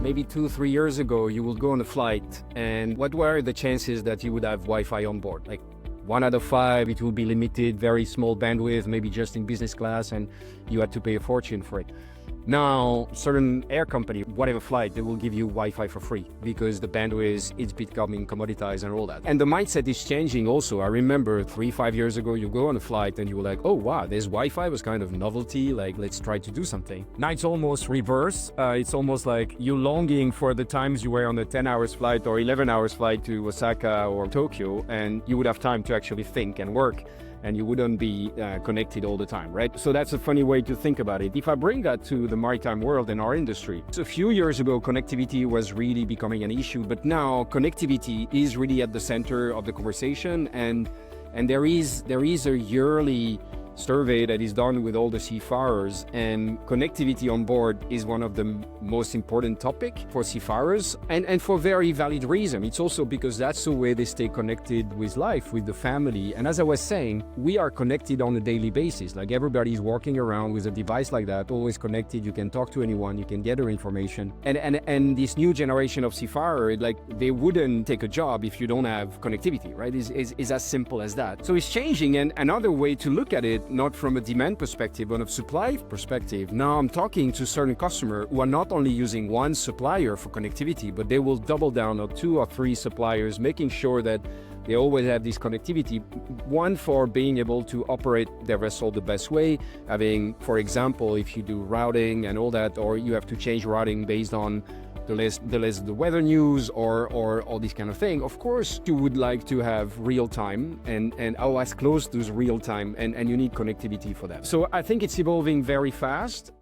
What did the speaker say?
maybe 2-3 years ago, you would go on a flight, and what were the chances that you would have Wi-Fi on board? Like 1 out of 5, it will be limited, very small bandwidth, maybe just in business class, and you had to pay a fortune for it. Now, certain air company, whatever flight, they will give you Wi-Fi for free because the bandwidth is becoming commoditized and all that. And the mindset is changing also. I remember 3-5 years ago, you go on a flight and you were like, oh wow, this Wi-Fi was kind of novelty, like let's try to do something. Now it's almost reverse. It's almost like you're longing for the times you were on a 10 hours flight or 11 hours flight to Osaka or Tokyo, and you would have time to actually think and work, and you wouldn't be connected all the time, right? So that's a funny way to think about it. If I bring that to the maritime world and our industry, so a few years ago, connectivity was really becoming an issue, but now connectivity is really at the center of the conversation, and there is a yearly survey that is done with all the seafarers, and connectivity on board is one of the most important topic for seafarers, and for very valid reason. It's also because that's the way they stay connected with life, with the family. And as I was saying, we are connected on a daily basis. Like everybody's walking around with a device like that, always connected. You can talk to anyone, you can get their information. And this new generation of seafarer, like they wouldn't take a job if you don't have connectivity, right? Is as simple as that. So it's changing, and another way to look at it, not from a demand perspective, but a supply perspective. Now I'm talking to certain customers who are not only using one supplier for connectivity, but they will double down on 2 or 3 suppliers, making sure that they always have this connectivity. One, for being able to operate their vessel the best way, having, for example, if you do routing and all that, or you have to change routing based on the weather news or all this kind of thing. Of course, you would like to have real time and as close to real time, and you need connectivity for that. So I think it's evolving very fast.